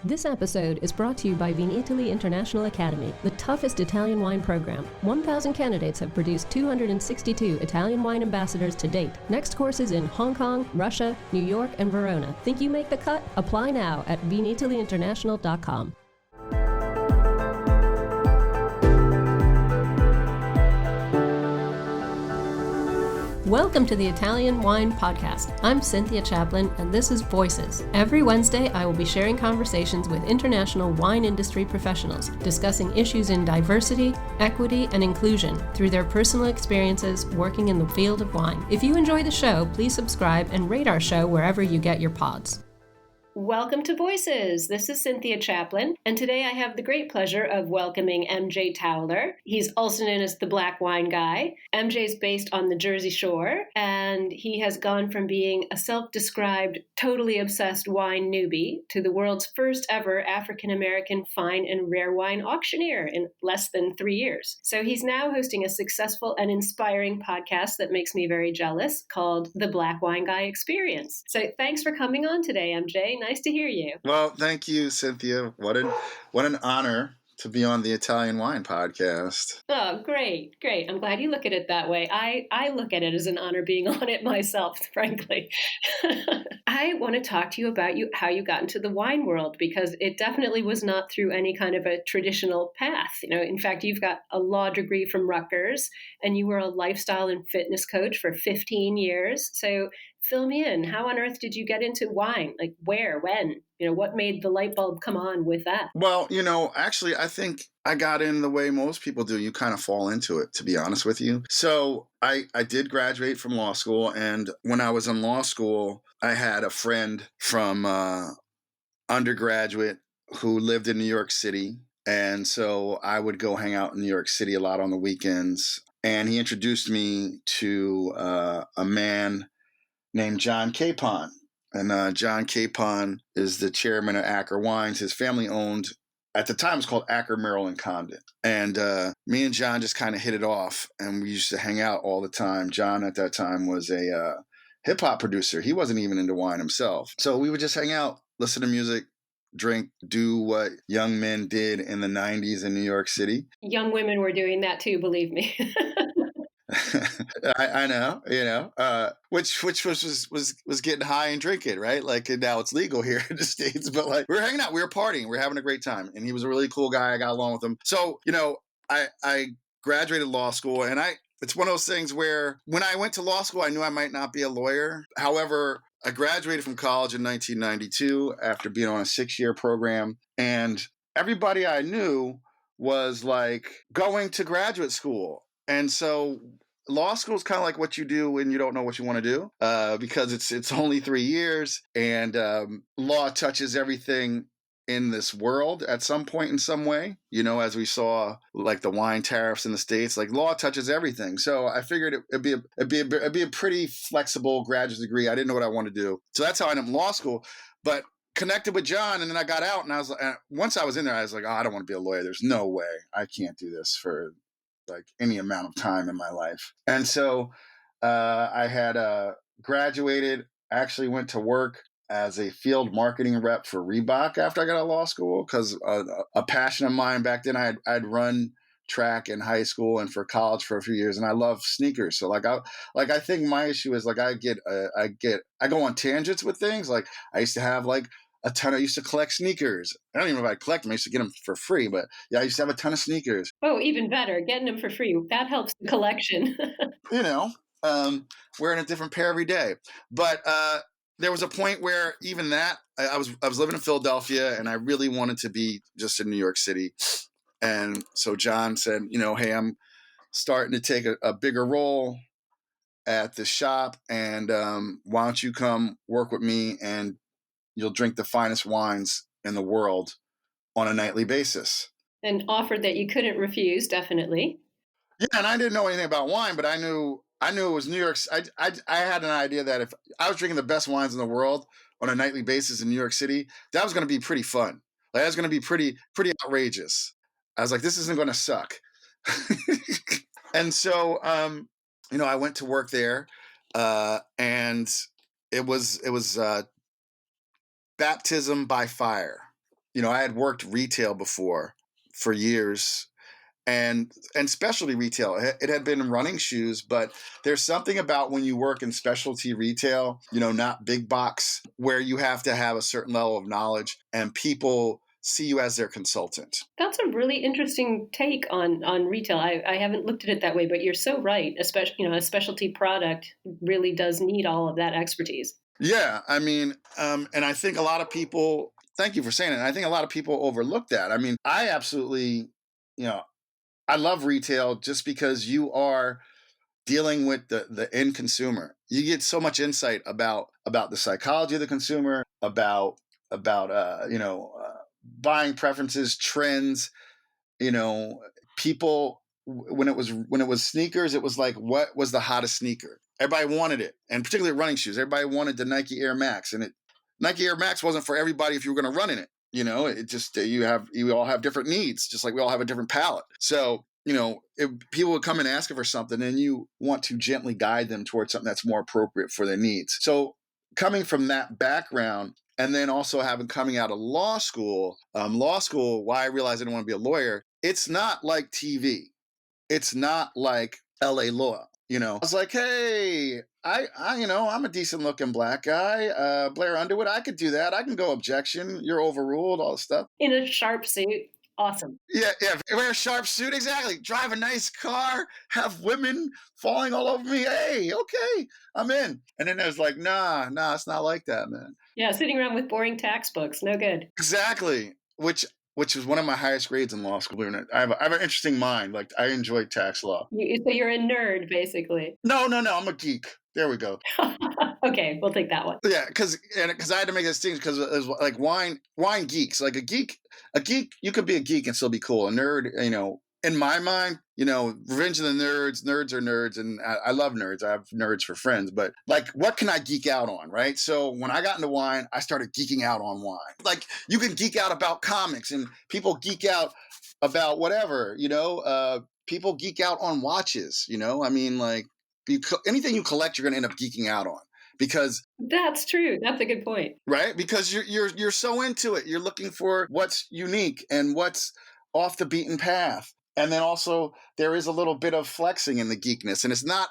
This episode is brought to you by Vinitaly International Academy, the toughest Italian wine program. 1,000 candidates have produced 262 Italian wine ambassadors to date. Next courses in Hong Kong, Russia, New York, and Verona. Think you make the cut? Apply now at vinitalyinternational.com. Welcome to the Italian Wine Podcast. I'm Cynthia Chaplin, and this is Voices. Every Wednesday, I will be sharing conversations with international wine industry professionals, discussing issues in diversity, equity, and inclusion through their personal experiences working in the field of wine. If you enjoy the show, please subscribe and rate our show wherever you get your pods. Welcome to Voices. This is Cynthia Chaplin, and today I have the great pleasure of welcoming MJ Towler. He's also known as the Black Wine Guy. MJ's based on the Jersey Shore, and he has gone from being a self-described, totally obsessed wine newbie to the world's first ever African-American fine and rare wine auctioneer in less than 3 years. So he's now hosting a successful and inspiring podcast that makes me very jealous called The Black Wine Guy Experience. So thanks for coming on today, MJ. Nice to hear you. Well, thank you, Cynthia. What an honor to be on the Italian Wine Podcast. Oh, great. I'm glad you look at it that way. I look at it as an honor being on it myself, frankly. I want to talk to you about how you got into the wine world, because it definitely was not through any kind of a traditional path. In fact, you've got a law degree from Rutgers, and you were a lifestyle and fitness coach for 15 years. So fill me in. How on earth did you get into wine? Like where, when? What made the light bulb come on with that? Well, actually, I think I got in the way most people do. You kind of fall into it, to be honest with you. So I did graduate from law school. And when I was in law school, I had a friend from undergraduate who lived in New York City. And so I would go hang out in New York City a lot on the weekends. And he introduced me to a man named John Capon. And John Capon is the chairman of Acker Wines. His family owned, at the time it was called Acker, Merrill and Condon. And me and John just kind of hit it off, and we used to hang out all the time. John at that time was a hip hop producer. He wasn't even into wine himself. So we would just hang out, listen to music, drink, do what young men did in the 90s in New York City. Young women were doing that too, believe me. I know, which was getting high and drinking, right? Like, and now it's legal here in the States, but like we were hanging out, we were partying, we were having a great time, and he was a really cool guy. I got along with him. So, I graduated law school, and it's one of those things where when I went to law school, I knew I might not be a lawyer. However, I graduated from college in 1992 after being on a 6-year program, and everybody I knew was like going to graduate school. And so law school is kind of like what you do when you don't know what you want to do, because it's only 3 years, and law touches everything in this world at some point in some way. As we saw, like the wine tariffs in the States, like law touches everything. So I figured it'd be a pretty flexible graduate degree. I didn't know what I wanted to do, so that's how I ended up in law school. But connected with John, and then I got out, and I was like, once I was in there, I was like, oh, I don't want to be a lawyer. There's no way I can't do this for like any amount of time in my life. And so I had graduated, actually went to work as a field marketing rep for Reebok after I got out of law school, because a passion of mine back then, I'd run track in high school and for college for a few years, and I love sneakers. So I think my issue is like I go on tangents with things. Like I used to have like I used to collect sneakers. I don't even know if I collect them. I used to get them for free, but yeah, I used to have a ton of sneakers. Oh, even better, getting them for free. That helps the collection. Wearing a different pair every day. But there was a point where even that, I was living in Philadelphia, and I really wanted to be just in New York City. And so John said, hey, I'm starting to take a bigger role at the shop, and why don't you come work with me, and you'll drink the finest wines in the world on a nightly basis. An offer that you couldn't refuse, definitely. Yeah, and I didn't know anything about wine, but I knew it was New York. I had an idea that if I was drinking the best wines in the world on a nightly basis in New York City, that was going to be pretty fun. Like that was going to be pretty outrageous. I was like, this isn't going to suck. And so, I went to work there, and it was baptism by fire. I had worked retail before for years, and specialty retail. It had been running shoes, but there's something about when you work in specialty retail, not big box, where you have to have a certain level of knowledge and people see you as their consultant. That's a really interesting take on retail. I haven't looked at it that way, but you're so right. Especially, a specialty product really does need all of that expertise. Yeah, I mean, and I think a lot of people. Thank you for saying it. I think a lot of people overlook that. I mean, I absolutely, you know, I love retail just because you are dealing with the end consumer. You get so much insight about the psychology of the consumer, about buying preferences, trends. You know, people when it was sneakers, it was like, what was the hottest sneaker? Everybody wanted it, and particularly running shoes. Everybody wanted the Nike Air Max, and Nike Air Max wasn't for everybody if you were going to run in it. It just you all have different needs, just like we all have a different palate. So if people would come and ask for something, and you want to gently guide them towards something that's more appropriate for their needs. So coming from that background, and then also coming out of law school, why I realized I didn't want to be a lawyer. It's not like TV. It's not like LA law. I was like, hey, I'm a decent looking black guy. Blair Underwood, I could do that. I can go objection. You're overruled, all this stuff. In a sharp suit. Awesome. Yeah. Wear a sharp suit, exactly. Drive a nice car, have women falling all over me. Hey, okay, I'm in. And then there's like, nah, it's not like that, man. Yeah, sitting around with boring tax books, no good. Exactly. Which was one of my highest grades in law school. I have an interesting mind. Like, I enjoy tax law. So you're a nerd, basically. No, I'm a geek. There we go. Okay, we'll take that one. Yeah, because I had to make a distinction because it was like wine geeks. Like a geek, you could be a geek and still be cool. A nerd, in my mind, Revenge of the Nerds. Nerds are nerds, and I love nerds. I have nerds for friends, but like, what can I geek out on, right? So when I got into wine, I started geeking out on wine. Like, you can geek out about comics, and people geek out about whatever. People geek out on watches. I mean, like, anything you collect, you're going to end up geeking out on. Because that's true. That's a good point. Right? Because you're so into it. You're looking for what's unique and what's off the beaten path. And then also there is a little bit of flexing in the geekness. And it's not.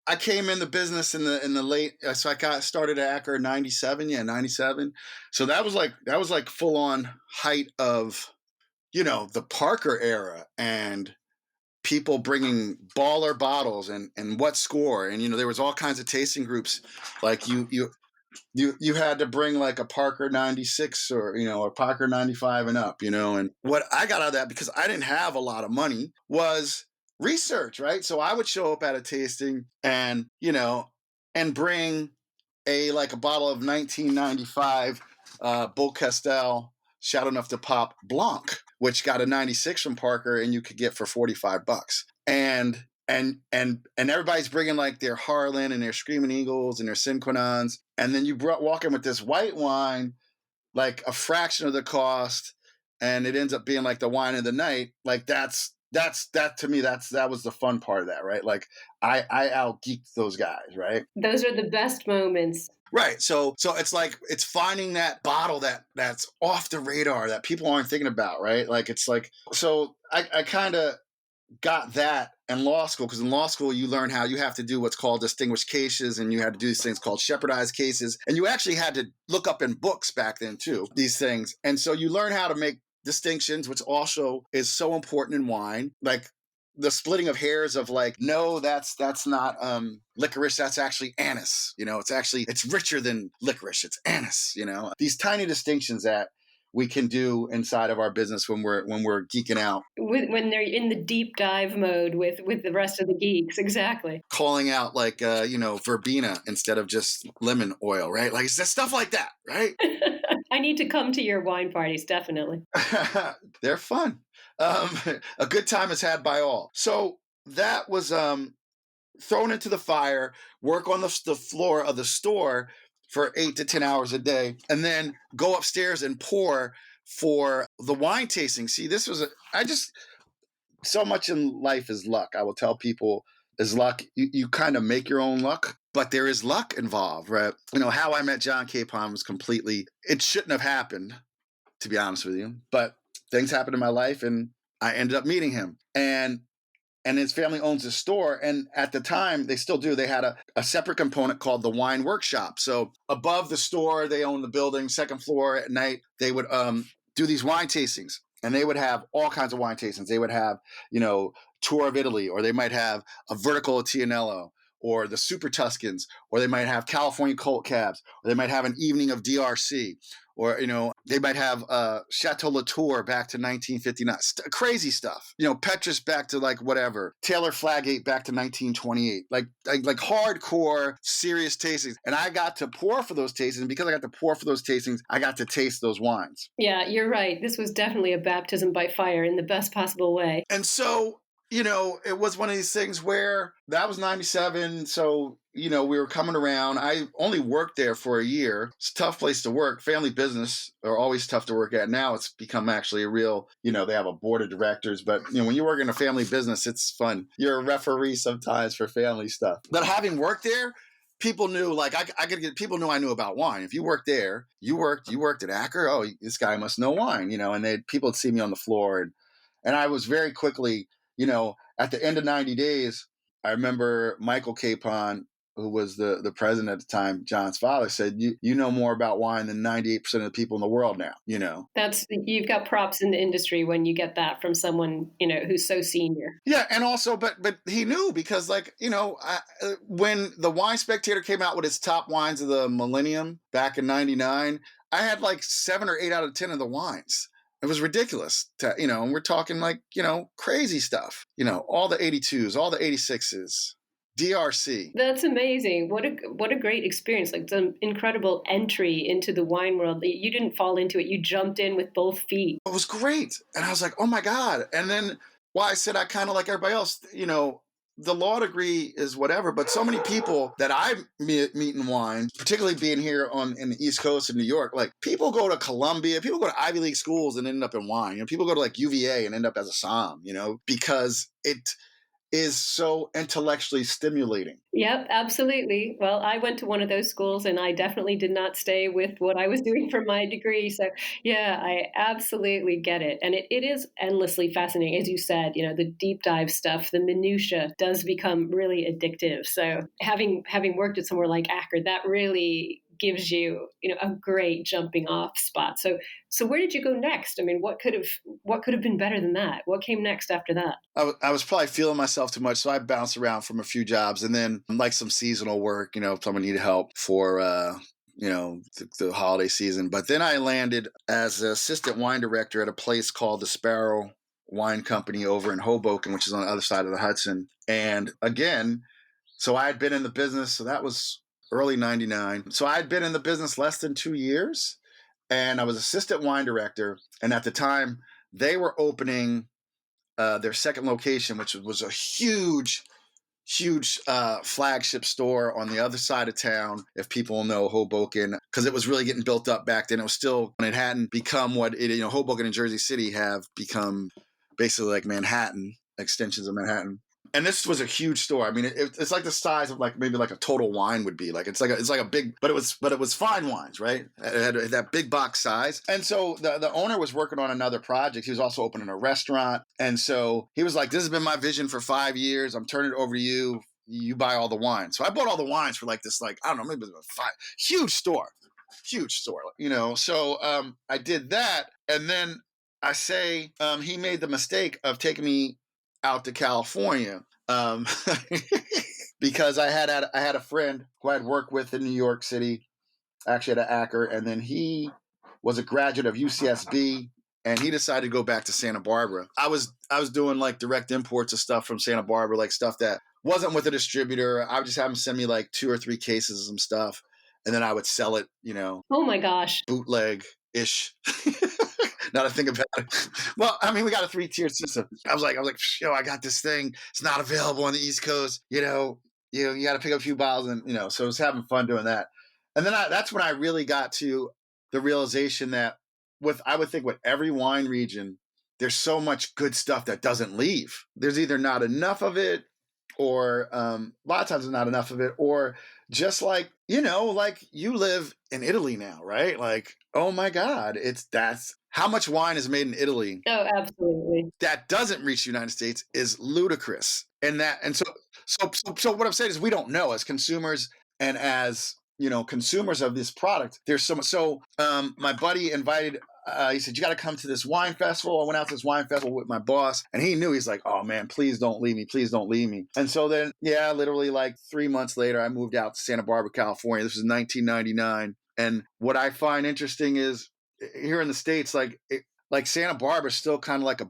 I came in the business in the late. So I got started at Acker in 97. Yeah, 97. So that was like full on height of the Parker era and people bringing baller bottles and what score, and there was all kinds of tasting groups. Like you had to bring like a Parker 96 or a Parker 95 and up, and what I got out of that, because I didn't have a lot of money, was research, right? So I would show up at a tasting and bring a bottle of 1995 Bull Castell Shadow Enough to Pop Blanc, which got a 96 from Parker, and you could get for $45. And everybody's bringing like their Harlan and their Screaming Eagles and their Cinquanons, and then you walk in with this white wine, like a fraction of the cost, and it ends up being like the wine of the night. Like that to me, that was the fun part of that, right? Like I out geeked those guys, right? Those are the best moments. Right. So it's like, it's finding that bottle that's off the radar that people aren't thinking about, right? Like, it's like, so I kind of got that in law school, because in law school you learn how you have to do what's called distinguished cases, and you had to do these things called shepherdized cases, and you actually had to look up in books back then too, these things. And so you learn how to make distinctions, which also is so important in wine, like the splitting of hairs of like, no, that's not licorice, that's actually anise. It's richer than licorice, it's anise. These tiny distinctions that we can do inside of our business when we're geeking out, when they're in the deep dive mode with the rest of the geeks. Exactly. Calling out like verbena instead of just lemon oil, right? Like, it's just stuff like that, right? I need to come to your wine parties, definitely. They're fun. A good time is had by all. So that was thrown into the fire, work on the floor of the store for 8 to 10 hours a day, and then go upstairs and pour for the wine tasting. See, this was so much in life is luck. I will tell people, is luck. You kind of make your own luck, but there is luck involved, right? How I Met John Capon was it shouldn't have happened to be honest with you. But things happened in my life, and I ended up meeting him. And his family owns a store. And at the time, they still do, they had a separate component called the wine workshop. So above the store, they own the building, second floor. At night, they would do these wine tastings. And they would have all kinds of wine tastings. They would have, tour of Italy, or they might have a vertical of Tianello, or the Super Tuscans, or they might have California Colt Cabs, or they might have an evening of DRC, or they might have Chateau Latour back to 1959, crazy stuff. Petrus back to like whatever, Taylor Flaggate back to 1928, like hardcore serious tastings. And I got to pour for those tastings, and because I got to pour for those tastings, I got to taste those wines. Yeah, you're right. This was definitely a baptism by fire in the best possible way. And so it was one of these things where that was 97. So, we were coming around. I only worked there for a year. It's a tough place to work. Family business are always tough to work at. Now it's become actually a real, they have a board of directors. But, when you work in a family business, it's fun. You're a referee sometimes for family stuff. But having worked there, people knew, like, people knew I knew about wine. If you worked there, you worked at Acker. Oh, this guy must know wine, and people would see me on the floor. And I was very quickly, at the end of 90 days, I remember Michael Capon, who was the president at the time, John's father, said, you know more about wine than 98% of the people in the world now, You've got props in the industry when you get that from someone, who's so senior. Yeah. And also, but he knew because when the Wine Spectator came out with its top wines of the millennium back in 99, I had like 7 or 8 out of 10 of the wines. It was ridiculous, and we're talking like, crazy stuff, all the 82s, all the 86s, DRC. That's amazing. What a great experience. Like some incredible entry into the wine world. You didn't fall into it. You jumped in with both feet. It was great. And I was like, oh my God. And then I said, I kind of like everybody else, the law degree is whatever, but so many people that I meet in wine, particularly being here in the East Coast in New York, like people go to Columbia, people go to Ivy League schools and end up in wine. People go to like UVA and end up as a somm, because it is so intellectually stimulating. Yep, absolutely. Well, I went to one of those schools and I definitely did not stay with what I was doing for my degree. So yeah, I absolutely get it. And it is endlessly fascinating. As you said, the deep dive stuff, the minutia does become really addictive. So having worked at somewhere like Acker, that really gives you, a great jumping off spot. So where did you go next? I mean, what could have been better than that? What came next after that? I was probably feeling myself too much, so I bounced around from a few jobs, and then like some seasonal work. If someone needed help for the holiday season. But then I landed as an assistant wine director at a place called the Sparrow Wine Company over in Hoboken, which is on the other side of the Hudson. And again, so I had been in the business. So that was early 99. So I'd been in the business less than 2 years, and I was assistant wine director. And at the time, they were opening their second location, which was a huge flagship store on the other side of town, if people know Hoboken, because it was really getting built up back then. It was still, when it hadn't become what Hoboken and Jersey City have become, basically like Manhattan, extensions of Manhattan. And this was a huge store. I mean, it's like the size of like maybe like a Total Wine would be. Like it's like a big, but it was fine wines, right? It had that big box size. And so the owner was working on another project. He was also opening a restaurant, and so he was like, "This has been my vision for 5 years. I'm turning it over to you. You buy all the wine." So I bought all the wines for like this, like I don't know, maybe it was huge store. So I did that, and then I say he made the mistake of taking me out to California because I had a friend who I'd worked with in New York City, actually at Acker, and then he was a graduate of UCSB, and he decided to go back to Santa Barbara. I was doing like direct imports of stuff from Santa Barbara, like stuff that wasn't with a distributor. I would just have him send me like 2 or 3 cases of some stuff, and then I would sell it, Oh my gosh. bootleg-ish. Now to think about it. Well, I mean, we got a 3-tier system. I was like, I got this thing. It's not available on the East Coast. You got to pick up a few bottles, and so I was having fun doing that. And then that's when I really got to the realization that I would think with every wine region, there's so much good stuff that doesn't leave. There's either not enough of it, or a lot of times there's not enough of it, or just like, like you live in Italy now, right? Like, oh my God, that's how much wine is made in Italy Oh, absolutely. that doesn't reach the United States is ludicrous. So what I'm saying is we don't know as consumers and as consumers of this product. There's so much. So my buddy invited. He said, you got to come to this wine festival. I went out to this wine festival with my boss, and he knew. He's like, oh man, please don't leave me. Please don't leave me. And so then, yeah, literally like 3 months later, I moved out to Santa Barbara, California. This was 1999. And what I find interesting is here in the States, like Santa Barbara is still kind of like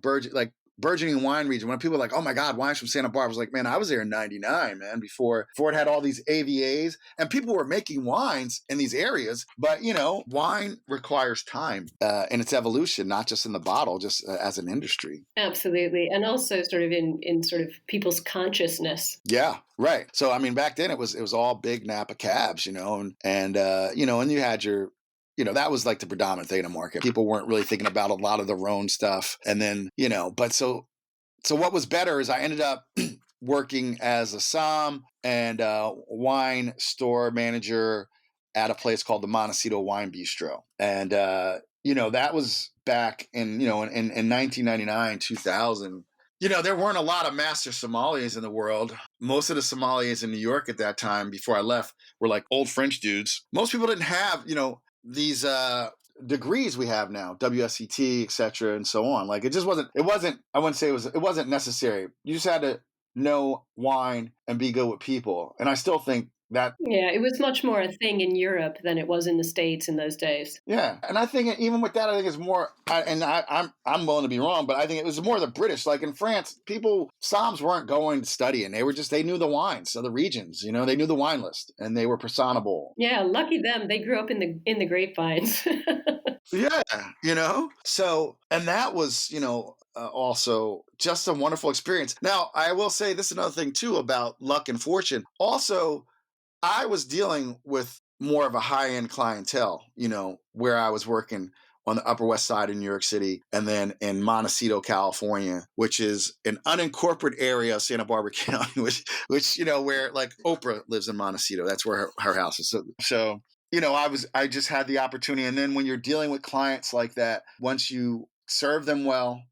burgeoning wine region. When people are like, oh my God, wine's from Santa Barbara. I was like, man, I was there in 99, man, before it had all these AVAs, and people were making wines in these areas. But, wine requires time in its evolution, not just in the bottle, just as an industry. Absolutely. And also sort of in sort of people's consciousness. Yeah, right. So, I mean, back then it was all big Napa cabs, and you had your, that was like the predominant thing in the market. People weren't really thinking about a lot of the Rhone stuff. And then, but so what was better is I ended up working as a som and wine store manager at a place called the Montecito Wine Bistro. And, that was back in 1999, 2000. There weren't a lot of master sommeliers in the world. Most of the sommeliers in New York at that time, before I left, were like old French dudes. Most people didn't have, these degrees we have now, WSET, et cetera, and so on. Like it wasn't, I wouldn't say it wasn't necessary. You just had to know wine and be good with people. And I still think that. Yeah, it was much more a thing in Europe than it was in the States in those days. Yeah. And I think even with that, I think it's more, I'm willing to be wrong, but I think it was more the British. Like in France, Soms weren't going to study, and they knew the wines of the regions, they knew the wine list, and they were personable. Yeah, lucky them. They grew up in the grapevines. Yeah, So, and that was, also just a wonderful experience. Now, I will say this is another thing too about luck and fortune. Also, I was dealing with more of a high-end clientele, where I was working on the Upper West Side of New York City, and then in Montecito, California, which is an unincorporated area of Santa Barbara County, which where like Oprah lives in Montecito. That's where her house is. So I just had the opportunity. And then when you're dealing with clients like that, once you serve them well,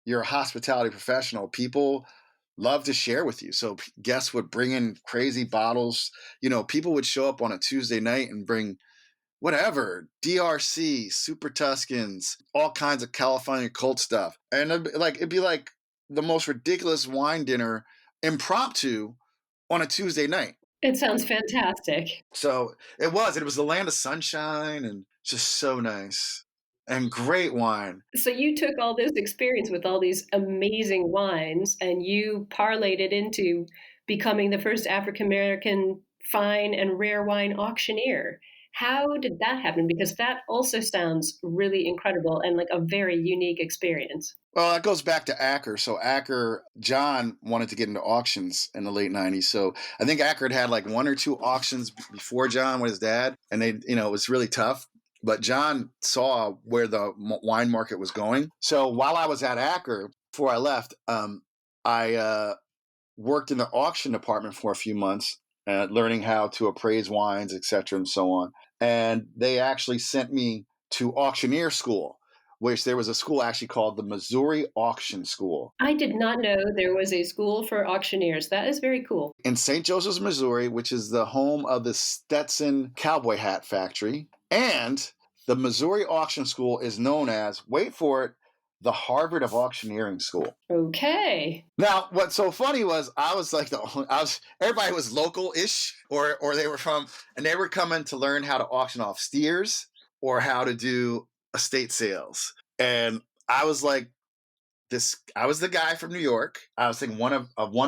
you're a hospitality professional, people love to share with you. So guests would bring in crazy bottles. People would show up on a Tuesday night and bring DRC, Super Tuscans, all kinds of California cult stuff. And it'd be like the most ridiculous wine dinner impromptu on a Tuesday night. It sounds fantastic. So it was the land of sunshine and just so nice and great wine. So you took all this experience with all these amazing wines and you parlayed it into becoming the first African-American fine and rare wine auctioneer. How did that happen? Because that also sounds really incredible and like a very unique experience. Well, that goes back to Acker. So John wanted to get into auctions in the late 90s. So I think Acker had like 1 or 2 auctions before John with his dad. And it was really tough. But John saw where the wine market was going. So while I was at Acker, before I left, I worked in the auction department for a few months, learning how to appraise wines, et cetera, and so on. And they actually sent me to auctioneer school, which there was a school actually called the Missouri Auction School. I did not know there was a school for auctioneers. That is very cool. In St. Joseph's, Missouri, which is the home of the Stetson Cowboy Hat Factory. And the Missouri Auction School is known as, wait for it, the Harvard of Auctioneering School. Okay. Now, what's so funny was everybody was local-ish, or they were from, and they were coming to learn how to auction off steers or how to do estate sales. And I was like, I was the guy from New York. I was thinking one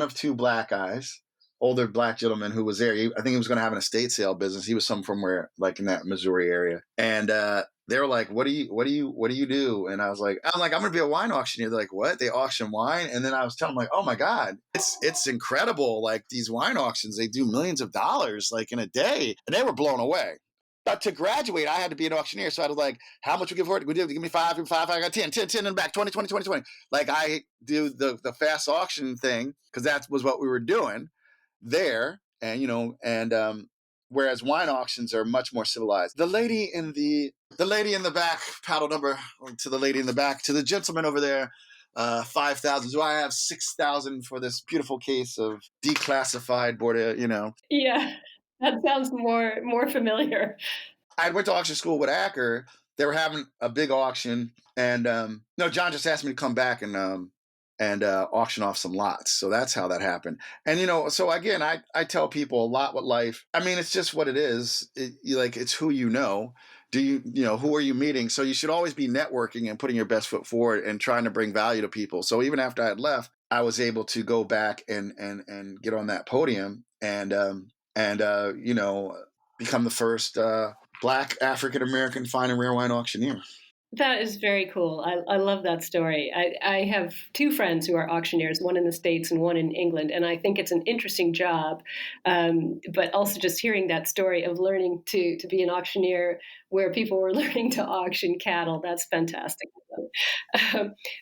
of 2 black guys, older black gentleman who was there. I think he was going to have an estate sale business. He was somewhere like in that Missouri area. And they were like, what do you do? And I'm like, I'm going to be a wine auctioneer. They're like, what? They auction wine? And then I was telling them like, oh my God, it's incredible. Like these wine auctions, they do millions of dollars like in a day. And they were blown away. But to graduate, I had to be an auctioneer. So I was like, how much we give for it? We did, give me five, I got 10, 10, 10 in the back, 20, 20, 20, 20. Like I do the fast auction thing because that was what we were doing there. And, whereas wine auctions are much more civilized. The lady in the back, paddle number to the lady in the back, to the gentleman over there, 5,000. Do I have 6,000 for this beautiful case of declassified Bordeaux, Yeah, that sounds more familiar. I went to auction school with Acker. They were having a big auction, and no, John just asked me to come back and auction off some lots. So that's how that happened. And so again, I tell people a lot with life. I mean, it's just what it is. It's who you know. Who are you meeting? So you should always be networking and putting your best foot forward and trying to bring value to people. So even after I had left, I was able to go back and get on that podium and become the first Black African American fine and rare wine auctioneer. That is very cool. I love that story. I have two friends who are auctioneers, one in the States and one in England, and I think it's an interesting job. But also just hearing that story of learning to be an auctioneer where people were learning to auction cattle, that's fantastic.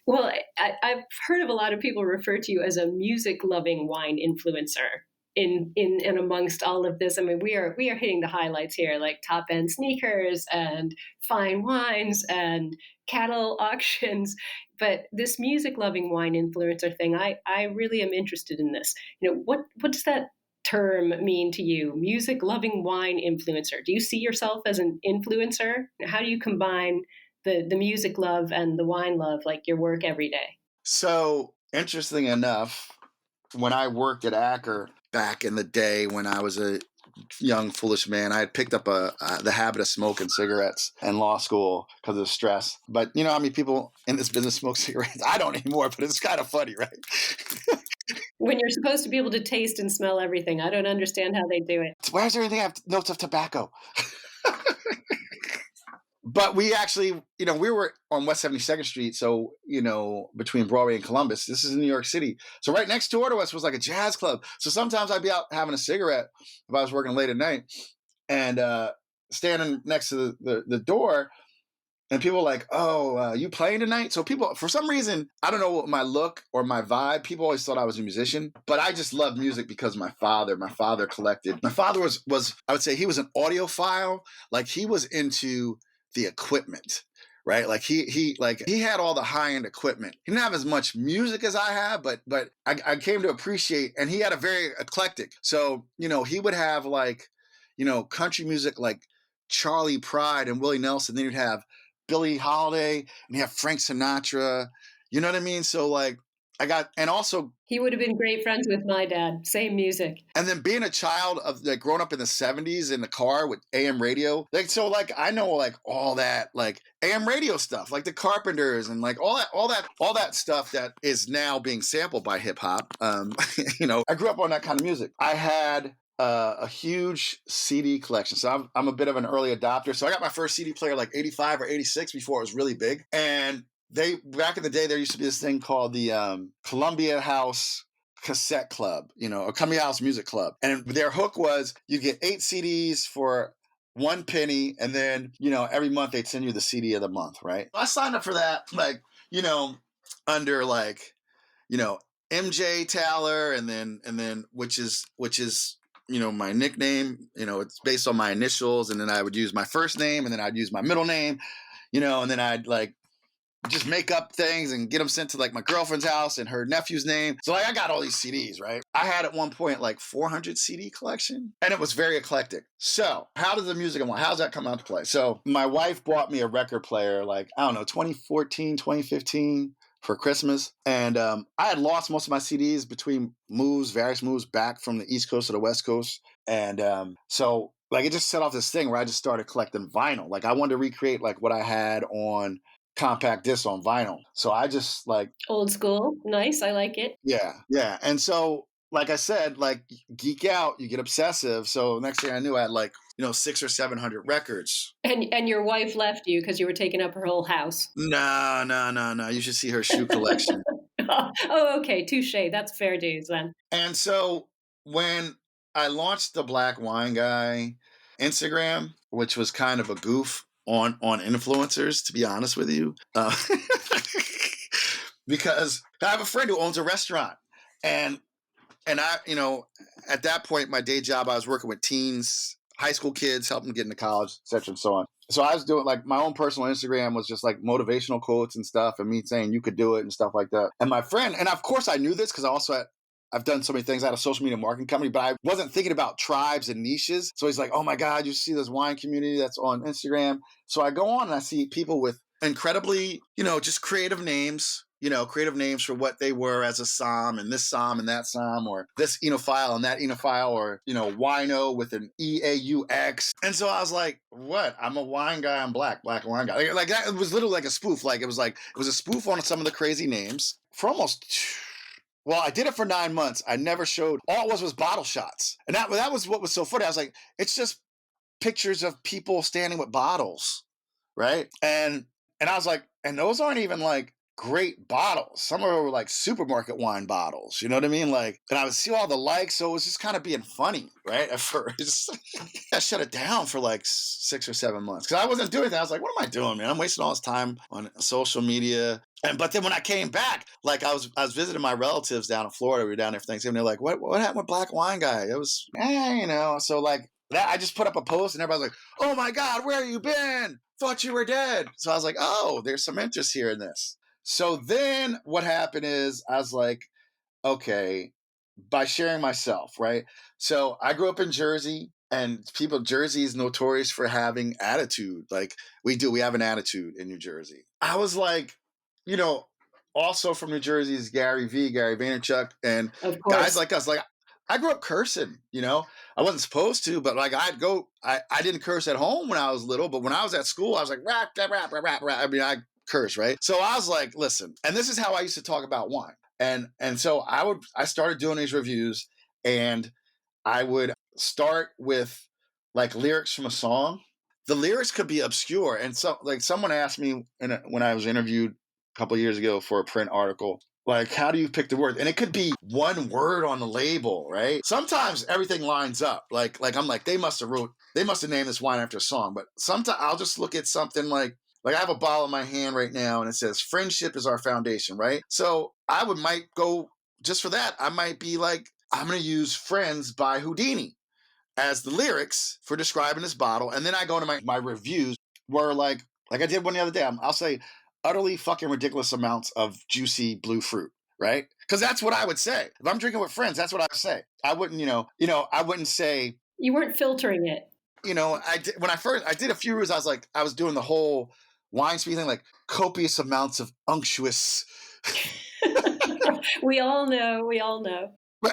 Well, I've heard of a lot of people refer to you as a music-loving wine influencer. In and amongst all of this, I mean, we are hitting the highlights here, like top end sneakers and fine wines and cattle auctions. But this music loving wine influencer thing, I really am interested in this. What does that term mean to you? Music loving wine influencer. Do you see yourself as an influencer? How do you combine the music love and the wine love, like your work every day? So interesting enough, when I worked at Acker back in the day when I was a young, foolish man, I had picked up the habit of smoking cigarettes in law school because of stress. But I mean, people in this business smoke cigarettes. I don't anymore, but it's kind of funny, right? When you're supposed to be able to taste and smell everything, I don't understand how they do it. Why is there anything have notes of tobacco? But we actually, we were on West 72nd Street. So, between Broadway and Columbus, this is in New York City. So right next door to us was like a jazz club. So sometimes I'd be out having a cigarette if I was working late at night and standing next to the door. And people were like, oh, you playing tonight? So people, for some reason, I don't know what my look or my vibe, people always thought I was a musician. But I just loved music because my father collected. My father was I would say he was an audiophile. Like he was into the equipment, right? Like he had all the high end equipment. He didn't have as much music as I have, but I came to appreciate, and he had a very eclectic. So, he would have country music like Charlie Pride and Willie Nelson. Then you'd have Billie Holiday and you have Frank Sinatra. You know what I mean? So and also he would have been great friends with my dad. Same music. And then being a child of growing up in the 70s in the car with AM radio, I know all that AM radio stuff, like the Carpenters and all that stuff that is now being sampled by hip hop. I grew up on that kind of music. I had a huge CD collection. So I'm a bit of an early adopter. So I got my first CD player 85 or 86 before it was really big. And back in the day, there used to be this thing called the Columbia House Cassette Club, or Columbia House Music Club. And their hook was you get 8 CDs for 1 penny. And then, every month they'd send you the CD of the month, right? I signed up for that, under MJ Towler and then which is my nickname, it's based on my initials. And then I would use my first name and then I'd use my middle name, and then I'd just make up things and get them sent to my girlfriend's house and her nephew's name. So I got all these CDs, right? I had at one point 400 CD collection, and it was very eclectic. So how does the music, how's that come out to play? So my wife bought me a record player, 2014, 2015 for Christmas. And I had lost most of my CDs between various moves back from the East Coast to the West Coast. And so it just set off this thing where I just started collecting vinyl. I wanted to recreate what I had on compact disc on vinyl. So I just old school. Nice. I like it. Yeah. And so, like I said, geek out, you get obsessive. So next thing I knew, I had 600 or 700 records. And your wife left you because you were taking up her whole house. No. You should see her shoe collection. Oh, okay. Touche. That's fair dues then. And so when I launched the Black Wine Guy Instagram, which was kind of a goof on influencers, to be honest with you. Because I have a friend who owns a restaurant, and I, at that point, my day job, I was working with teens, high school kids, helping them get into college, et cetera, and so on. So I was doing like my own personal Instagram was just like motivational quotes and stuff, and me saying you could do it and stuff like that. And my friend, and of course I knew this because I've done so many things. I had a social media marketing company, but I wasn't thinking about tribes and niches. So he's like, oh my God, you see this wine community that's on Instagram. So I go on and I see people with incredibly, just creative names for what they were as a som, and this som and that som, or this enophile and that enophile, or, wino with an EAUX. And so I was like, what? I'm a wine guy. I'm black wine guy. Like that. It was literally like a spoof. Like it was a spoof on some of the crazy names for well, I did it for 9 months. I never showed. All it was bottle shots. And that was what was so funny. I was like, it's just pictures of people standing with bottles, right? And I was like, and those aren't even like great bottles. Some of them were like supermarket wine bottles. You know what I mean? Like, and I would see all the likes. So it was just kind of being funny, right? At first. I shut it down for like 6 or 7 months because I wasn't doing that. I was like, what am I doing, man? I'm wasting all this time on social media. But then when I came back, like I was visiting my relatives down in Florida. We were down there for Thanksgiving. They're like, what happened with Black Wine Guy? It was, So like that, I just put up a post and everybody's like, oh my God, where have you been? Thought you were dead. So I was like, oh, there's some interest here in this. So then what happened is I was like, okay, by sharing myself, right? So I grew up in Jersey, and Jersey is notorious for having attitude. Like we have an attitude in New Jersey. I was like, also from New Jersey is Gary Vaynerchuk, and guys like us. Like I grew up cursing, I wasn't supposed to, but like I didn't curse at home when I was little, but when I was at school, I was like, rap, rap, rap, rap, rap. I mean, I curse, right? So I was like, listen, and this is how I used to talk about wine. And so I started doing these reviews, and I would start with like lyrics from a song. The lyrics could be obscure. And so like someone asked me when I was interviewed a couple of years ago for a print article, like, how do you pick the word? And it could be one word on the label, right? Sometimes everything lines up. Like I'm like, they must have named this wine after a song. But sometimes I'll just look at something like I have a bottle in my hand right now and it says friendship is our foundation, right? So I might go just for that. I might be like, I'm going to use Friends by Houdini as the lyrics for describing this bottle. And then I go into my reviews where like I did one the other day, I'll say utterly fucking ridiculous amounts of juicy blue fruit, right? Because that's what I would say. If I'm drinking with friends, that's what I would say. I wouldn't, I wouldn't say. You weren't filtering it. When I did a few reviews, I was doing the whole wine speed thing, like copious amounts of unctuous. We all know.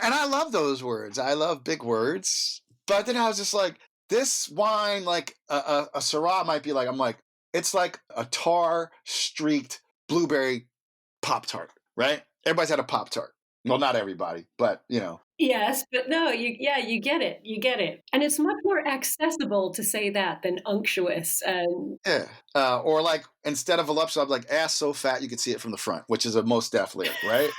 And I love those words. I love big words. But then I was just like, this wine, like a Syrah might be like, I'm like, it's like a tar-streaked blueberry Pop-Tart, right? Everybody's had a Pop-Tart. Well, not everybody, but, Yes, but no, you get it. You get it. And it's much more accessible to say that than unctuous. Yeah. Or like, instead of voluptuous, I'm like, ass so fat you can see it from the front, which is a Mos Def lyric, right?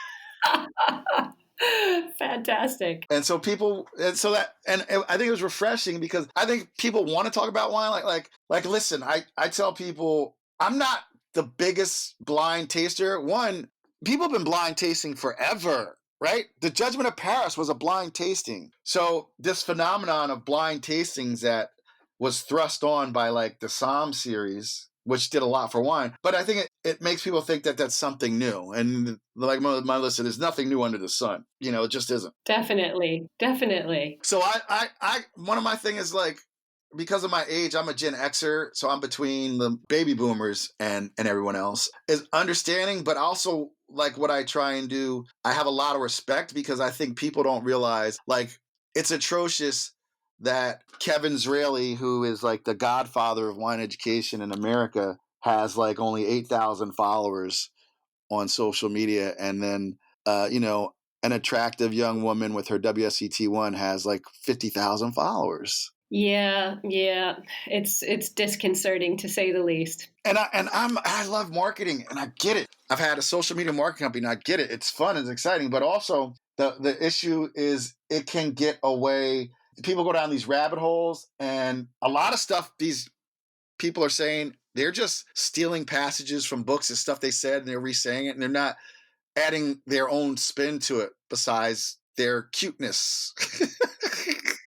Fantastic. And so I think it was refreshing because I think people want to talk about wine. Like, listen, I tell people I'm not the biggest blind taster. One, people have been blind tasting forever, right? The Judgment of Paris was a blind tasting. So this phenomenon of blind tastings that was thrust on by like the Somm series, which did a lot for wine. But I think it makes people think that that's something new. And like my listen, there's nothing new under the sun. It just isn't. Definitely. So I one of my things is like, because of my age, I'm a Gen Xer, so I'm between the baby boomers and everyone else, is understanding, but also like what I try and do, I have a lot of respect because I think people don't realize, like, it's atrocious that Kevin Zraly, who is like the godfather of wine education in America, has like only 8,000 followers on social media. And then, an attractive young woman with her WSET1 has like 50,000 followers. Yeah. It's disconcerting to say the least. And I love marketing and I get it. I've had a social media marketing company and I get it. It's fun, it's exciting, but also the issue is it can get away People go down these rabbit holes, and a lot of stuff these people are saying, they're just stealing passages from books and stuff they said, and they're re-saying it, and they're not adding their own spin to it besides their cuteness.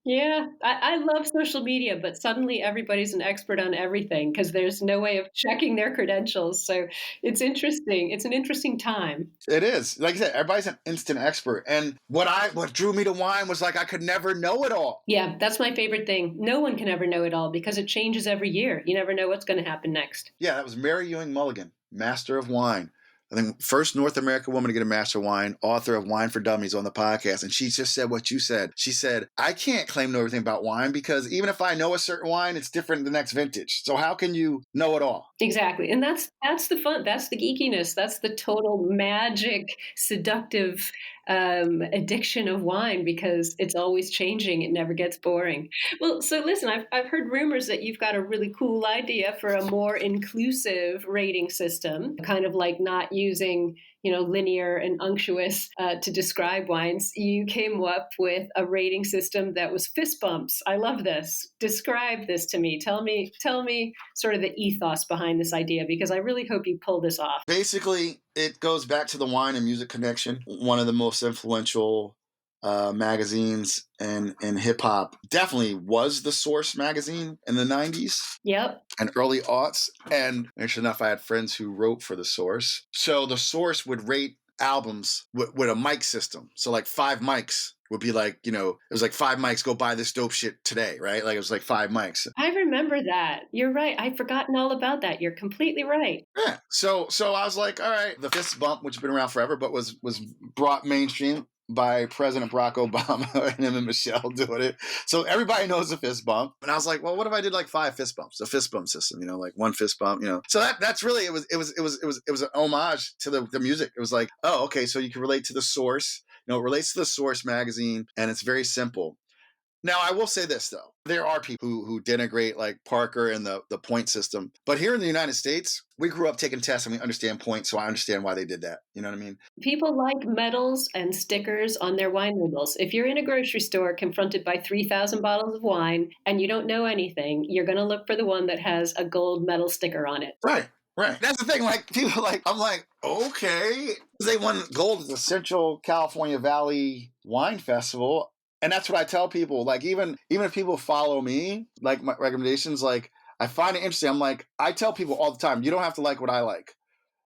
Yeah, I love social media, but suddenly everybody's an expert on everything because there's no way of checking their credentials. So it's interesting. It's an interesting time. It is. Like I said, everybody's an instant expert. And what drew me to wine was like I could never know it all. Yeah, that's my favorite thing. No one can ever know it all because it changes every year. You never know what's going to happen next. Yeah, that was Mary Ewing Mulligan, Master of Wine. I think first North American woman to get a Master of Wine, author of Wine for Dummies on the podcast. And she just said what you said. She said, I can't claim to know everything about wine because even if I know a certain wine, it's different the next vintage. So how can you know it all? Exactly. And that's the fun. That's the geekiness. That's the total magic, seductive addiction of wine because it's always changing. It never gets boring. Well, so listen, I've heard rumors that you've got a really cool idea for a more inclusive rating system, kind of like not using, linear and unctuous to describe wines. You came up with a rating system that was fist bumps. I love this. Describe this to me. Tell me sort of the ethos behind this idea, because I really hope you pull this off. Basically, it goes back to the Wine and Music Connection, one of the most influential magazines in hip hop. Definitely was the Source magazine in the 90s. Yep. And early aughts. And actually enough, I had friends who wrote for the Source. So the Source would rate albums with a mic system. So like 5 mics would be like, it was like 5 mics, go buy this dope shit today, right? Like it was like 5 mics. I remember that. You're right. I've forgotten all about that. You're completely right. Yeah. So I was like, all right, the fist bump, which has been around forever, but was brought mainstream by President Barack Obama and him and Michelle doing it. So everybody knows the fist bump. And I was like, well, what if I did like 5 fist bumps? A fist bump system, like 1 fist bump, So that's really, it was an homage to the music. It was like, oh, okay. So you can relate to the Source, it relates to the Source magazine, and it's very simple. Now, I will say this, though. There are people who denigrate like Parker and the point system. But here in the United States, we grew up taking tests and we understand points, so I understand why they did that. You know what I mean? People like medals and stickers on their wine labels. If you're in a grocery store confronted by 3,000 bottles of wine and you don't know anything, you're going to look for the one that has a gold medal sticker on it. Right. That's the thing. Like, people I'm like, okay. They won gold at the Central California Valley Wine Festival. And that's what I tell people. Like, even if people follow me, like my recommendations, like I find it interesting. I'm like, I tell people all the time, you don't have to like what I like,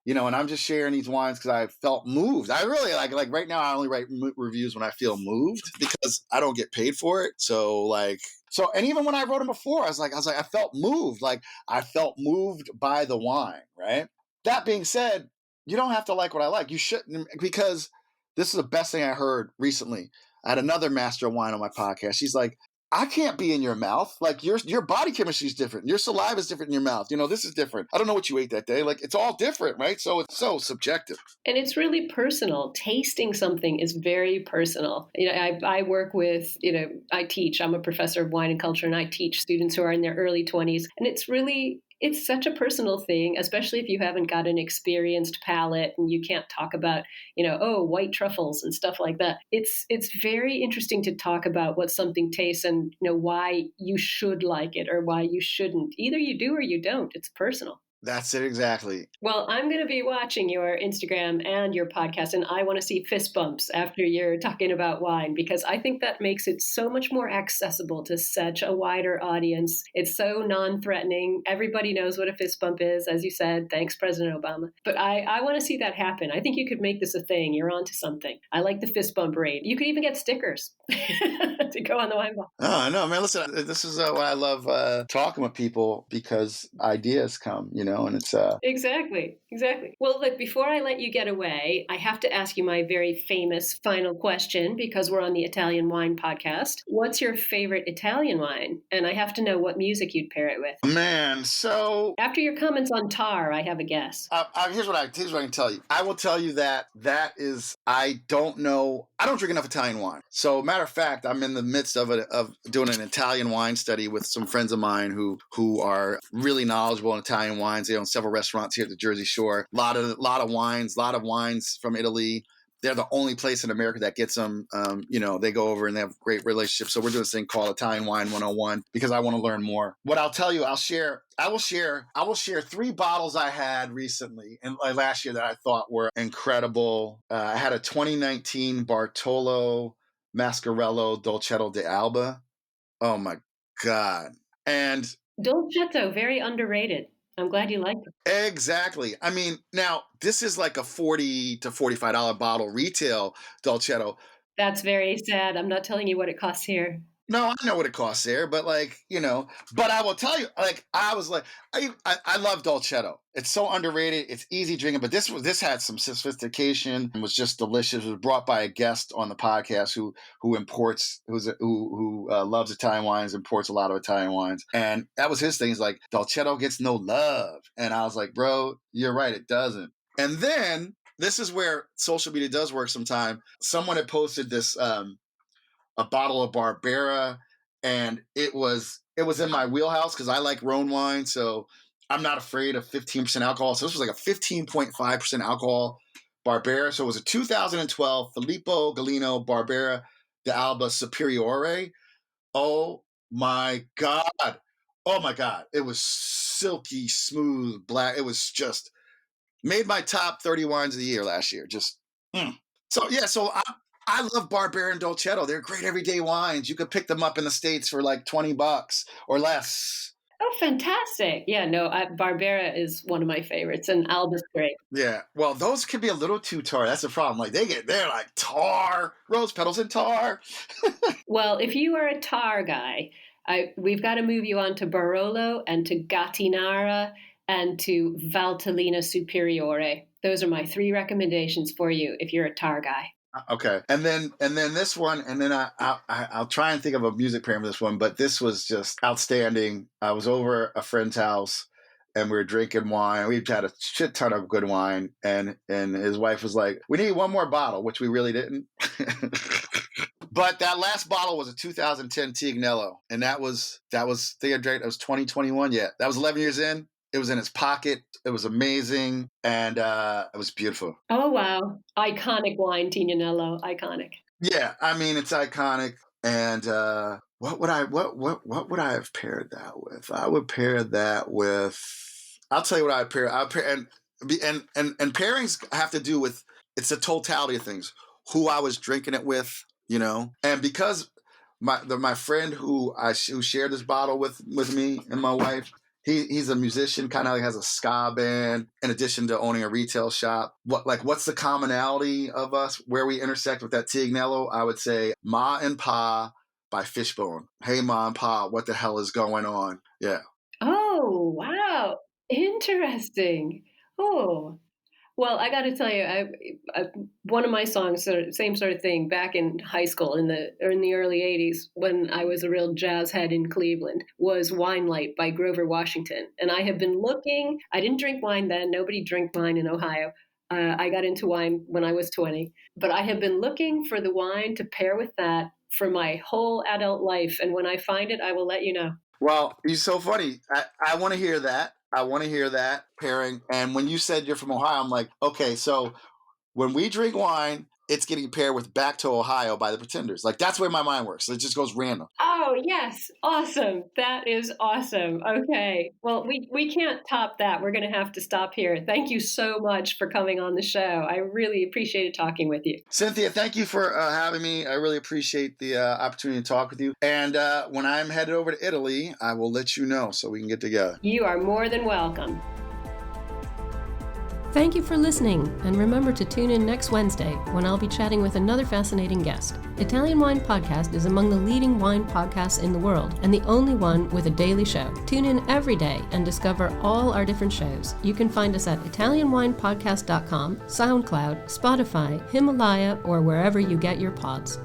and I'm just sharing these wines because I felt moved. I really like right now, I only write reviews when I feel moved because I don't get paid for it. And even when I wrote them before, I was like, I felt moved. Like I felt moved by the wine, right? That being said, you don't have to like what I like. You shouldn't, because this is the best thing I heard recently. I had another master of wine on my podcast. She's like, I can't be in your mouth. Like your body chemistry is different. Your saliva is different in your mouth. This is different. I don't know what you ate that day. Like it's all different, right? So it's so subjective. And it's really personal. Tasting something is very personal. I work with, I teach. I'm a professor of wine and culture, and I teach students who are in their early 20s. And it's such a personal thing, especially if you haven't got an experienced palate and you can't talk about, white truffles and stuff like that. It's very interesting to talk about what something tastes and, why you should like it or why you shouldn't. Either you do or you don't. It's personal. That's it, exactly. Well, I'm going to be watching your Instagram and your podcast, and I want to see fist bumps after you're talking about wine, because I think that makes it so much more accessible to such a wider audience. It's so non-threatening. Everybody knows what a fist bump is, as you said. Thanks, President Obama. But I want to see that happen. I think you could make this a thing. You're onto something. I like the fist bump rate. You could even get stickers to go on the wine bottle. Oh, no, man, listen, this is why I love talking with people, because ideas come, and it's Exactly. Well, look, before I let you get away, I have to ask you my very famous final question, because we're on the Italian Wine Podcast. What's your favorite Italian wine? And I have to know what music you'd pair it with. Man, so after your comments on tar, I have a guess. Here's what I can tell you. I will tell you that is, I don't know. I don't drink enough Italian wine. So matter of fact, I'm in the midst of doing an Italian wine study with some friends of mine who are really knowledgeable in Italian wines. They own several restaurants here at the Jersey Shore. A lot of wines from Italy. they're the only place in America that gets them. They go over and they have great relationships. So we're doing this thing called Italian Wine 101 because I want to learn more. What I'll tell you, I will share 3 bottles I had recently and last year that I thought were incredible. I had a 2019 Bartolo Mascarello Dolcetto d'Alba. Oh my God. And Dolcetto, very underrated. I'm glad you like it. Exactly. I mean, now this is like a $40 to $45 bottle retail Dolcetto. That's very sad. I'm not telling you what it costs here. No, I know what it costs there, but but I will tell you, I love Dolcetto. It's so underrated. It's easy drinking, but this had some sophistication and was just delicious. It was brought by a guest on the podcast who loves Italian wines, imports a lot of Italian wines, and that was his thing. He's like, Dolcetto gets no love, and I was like, bro, you're right, it doesn't. And then this is where social media does work. Sometime someone had posted this. A bottle of Barbera, and it was in my wheelhouse because I like Rhone wine, so I'm not afraid of 15% alcohol. So this was like a 15.5% alcohol Barbera. So it was a 2012 Filippo Galino Barbera d'Alba Superiore. Oh my God. It was silky, smooth, black. It was just made my top 30 wines of the year last year. So I love Barbera and Dolcetto. They're great everyday wines. You could pick them up in the States for like $20 or less. Oh, fantastic. Yeah, no, Barbera is one of my favorites, and Alba's great. Yeah, well, those could be a little too tar. That's the problem. Like they're like tar, rose petals and tar. Well, if you are a tar guy, we've got to move you on to Barolo and to Gattinara and to Valtellina Superiore. Those are my 3 recommendations for you if you're a tar guy. Okay, and then this one, and then I'll try and think of a music pairing for this one, but this was just outstanding. I was over a friend's house, and we were drinking wine. We've had a shit ton of good wine, and his wife was like, "We need one more bottle," which we really didn't. But that last bottle was a 2010 Tignello, and that was 2021. Yeah, that was 11 years in. It was in his pocket. It was amazing, and it was beautiful. Oh wow! Iconic wine, Tignanello. Iconic. Yeah, I mean it's iconic. And what would I have paired that with? I would pair that with. I'll tell you what I pair. And pairings have to do with it's a totality of things. Who I was drinking it with, and because my friend who shared this bottle with me and my wife. He's a musician, kind of like has a ska band, in addition to owning a retail shop. What's the commonality of us where we intersect with that Tignello? I would say Ma and Pa by Fishbone. Hey, Ma and Pa, what the hell is going on? Yeah. Oh, wow. Interesting. Oh, well, I got to tell you, one of my songs, same sort of thing, back in high school in the early 80s, when I was a real jazz head in Cleveland, was Wine Light by Grover Washington. And I have been looking, I didn't drink wine then, nobody drank wine in Ohio. I got into wine when I was 20, but I have been looking for the wine to pair with that for my whole adult life. And when I find it, I will let you know. Well, you're so funny. I want to hear that. I want to hear that pairing. And when you said you're from Ohio, I'm like, okay, so when we drink wine, it's getting paired with Back to Ohio by the Pretenders. Like, that's where my mind works. It just goes random. Oh, yes. Awesome. That is awesome. Okay. Well, we can't top that. We're going to have to stop here. Thank you so much for coming on the show. I really appreciated talking with you. Cynthia, thank you for having me. I really appreciate the opportunity to talk with you. And when I'm headed over to Italy, I will let you know so we can get together. You are more than welcome. Thank you for listening, and remember to tune in next Wednesday when I'll be chatting with another fascinating guest. Italian Wine Podcast is among the leading wine podcasts in the world, and the only one with a daily show. Tune in every day and discover all our different shows. You can find us at ItalianWinePodcast.com, SoundCloud, Spotify, Himalaya, or wherever you get your pods.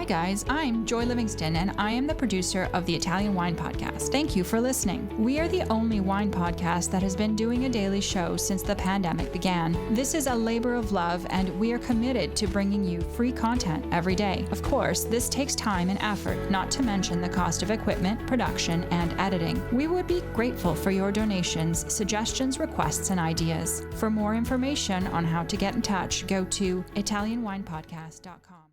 guys, I'm Joy Livingston, and I am the producer of the Italian Wine Podcast. Thank you for listening. We are the only wine podcast that has been doing a daily show since the pandemic began. This is a labor of love, and we are committed to bringing you free content every day. Of course, this takes time and effort, not to mention the cost of equipment, production, and editing. We would be grateful for your donations, suggestions, requests, and ideas. For more information on how to get in touch, go to ItalianWinePodcast.com.